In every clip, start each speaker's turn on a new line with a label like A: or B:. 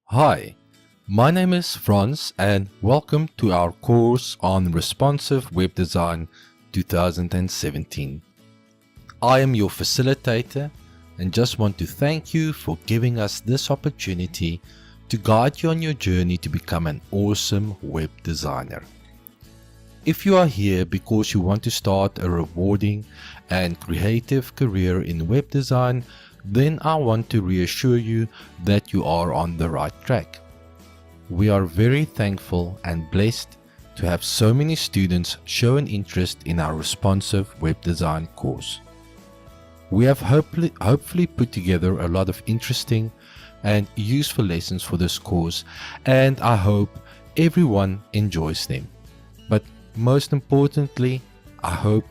A: Hi, my name is Franz and welcome to our course on Responsive Web Design 2017. I am your facilitator and just want to thank you for giving us this opportunity to guide you on your journey to become an awesome web designer. If you are here because you want to start a rewarding and creative career in web design, then I want to reassure you that you are on the right track. We are very thankful and blessed to have so many students show an interest in our responsive web design course. We have hopefully put together a lot of interesting and useful lessons for this course, and I hope everyone enjoys them. But most importantly, I hope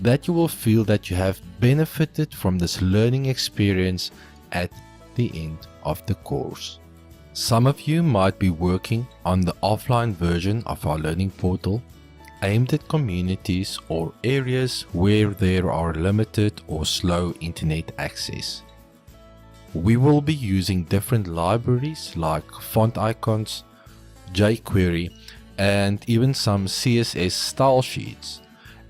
A: that you will feel that you have benefited from this learning experience at the end of the course. Some of you might be working on the offline version of our learning portal aimed at communities or areas where there are limited or slow internet access. We will be using different libraries like font icons, jQuery, and even some CSS style sheets.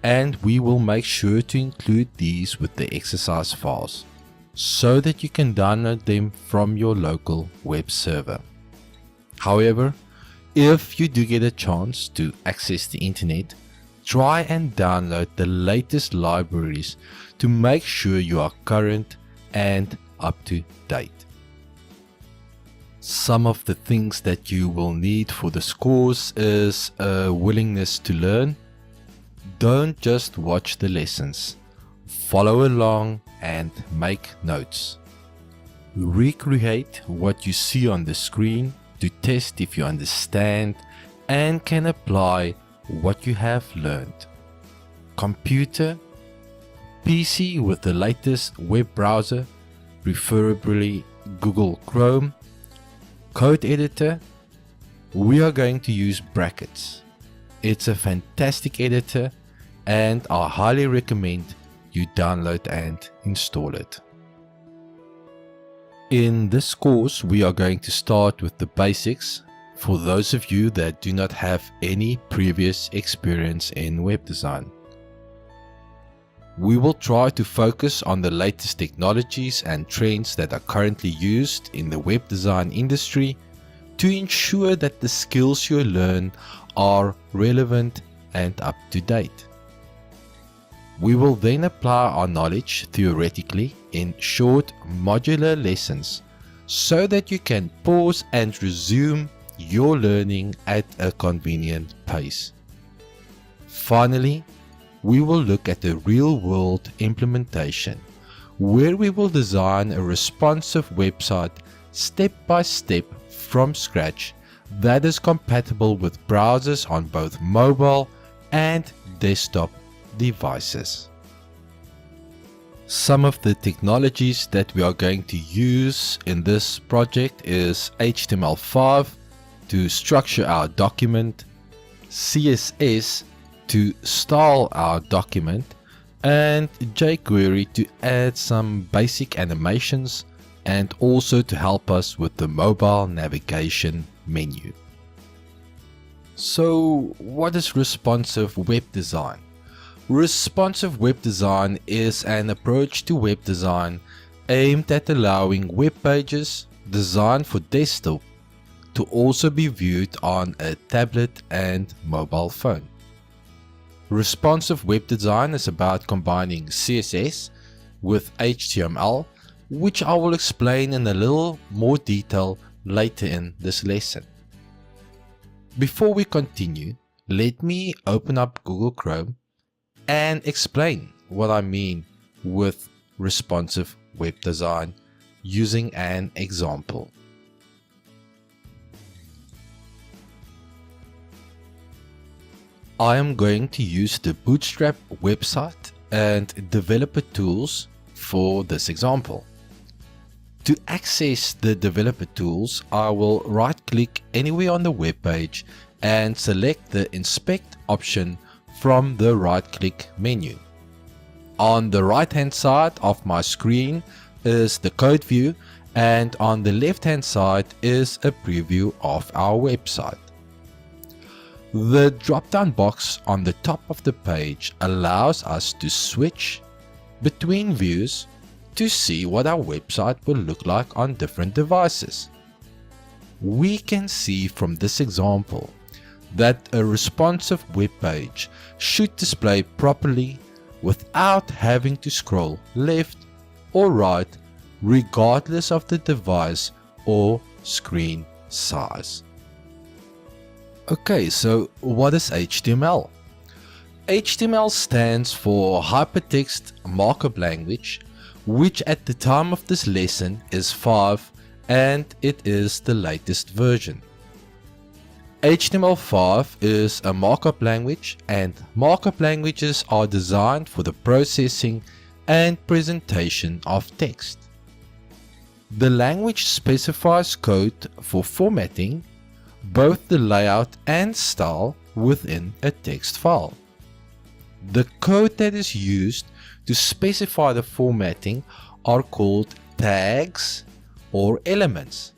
A: And we will make sure to include these with the exercise files so that you can download them from your local web server. However, if you do get a chance to access the internet, try and download the latest libraries to make sure you are current and up to date. Some of the things that you will need for this course is a willingness to learn. Don't just watch the lessons. Follow along and make notes. Recreate what you see on the screen to test if you understand and can apply what you have learned. Computer, PC with the latest web browser, preferably Google Chrome. Code editor, we are going to use Brackets. It's a fantastic editor and I highly recommend you download and install it. In this course, we are going to start with the basics for those of you that do not have any previous experience in web design. We will try to focus on the latest technologies and trends that are currently used in the web design industry to ensure that the skills you learn are relevant and up to date. We will then apply our knowledge theoretically in short modular lessons so that you can pause and resume your learning at a convenient pace. Finally, we will look at the real-world implementation where we will design a responsive website step by step from scratch that is compatible with browsers on both mobile and desktop devices. Some of the technologies that we are going to use in this project is HTML5 to structure our document, CSS to style our document, and jQuery to add some basic animations and also to help us with the mobile navigation menu. So, what is responsive web design? Responsive web design is an approach to web design aimed at allowing web pages designed for desktop to also be viewed on a tablet and mobile phone. Responsive web design is about combining CSS with HTML, which I will explain in a little more detail later in this lesson. Before we continue, let me open up Google Chrome and explain what I mean with responsive web design using an example. I am going to use the Bootstrap website and developer tools for this example. To access the developer tools, I will right-click anywhere on the web page and select the Inspect option from the right-click menu. On the right-hand side of my screen is the code view, and on the left hand side is a preview of our website. The drop down box on the top of the page allows us to switch between views to see what our website will look like on different devices. We can see from this example that a responsive web page should display properly without having to scroll left or right regardless of the device or screen size. Okay, so what is HTML? HTML stands for Hypertext Markup Language, which at the time of this lesson is 5 and it is the latest version. HTML5 is a markup language, and markup languages are designed for the processing and presentation of text. The language specifies code for formatting both the layout and style within a text file. The code that is used to specify the formatting are called tags or elements.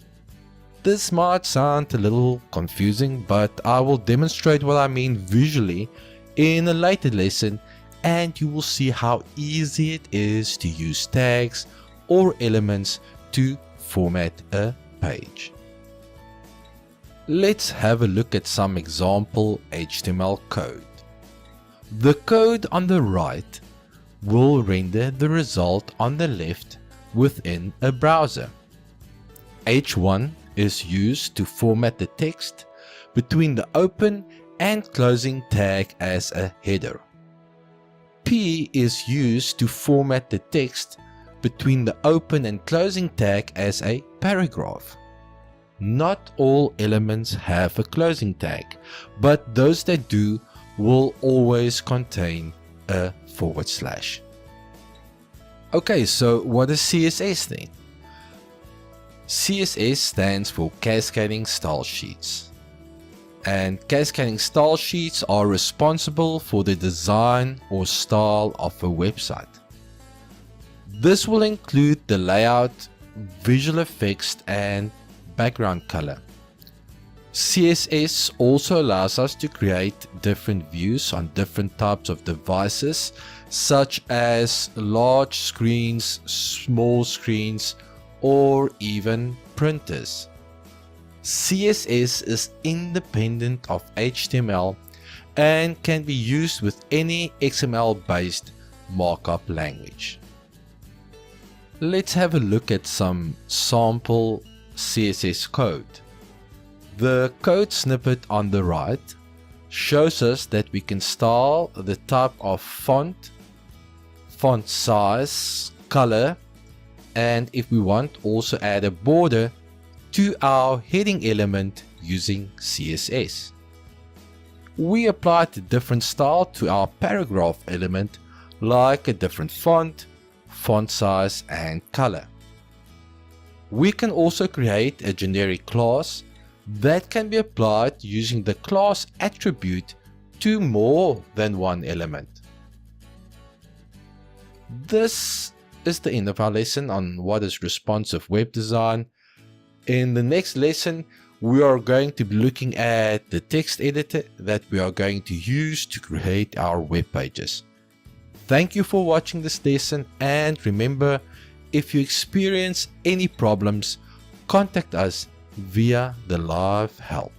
A: This might sound a little confusing, but I will demonstrate what I mean visually in a later lesson, and you will see how easy it is to use tags or elements to format a page. Let's have a look at some example HTML code. The code on the right will render the result on the left within a browser. H1 is used to format the text between the open and closing tag as a header. P is used to format the text between the open and closing tag as a paragraph. Not all elements have a closing tag, but those that do will always contain a /. Okay, so what is CSS then? CSS stands for Cascading Style Sheets, and cascading style sheets are responsible for the design or style of a website. This will include the layout, visual effects, and background color. CSS also allows us to create different views on different types of devices, such as large screens, small screens, or even printers. CSS is independent of HTML and can be used with any XML-based markup language. Let's have a look at some sample CSS code. The code snippet on the right shows us that we can style the type of font, font size, color, and if we want, also add a border to our heading element using CSS. We applied a different style to our paragraph element, like a different font, font size, and color. We can also create a generic class that can be applied using the class attribute to more than one element. This is the end of our lesson on what is responsive web design. In the next lesson, we are going to be looking at the text editor that we are going to use to create our web pages. Thank you for watching this lesson, and remember, if you experience any problems, contact us via the live help.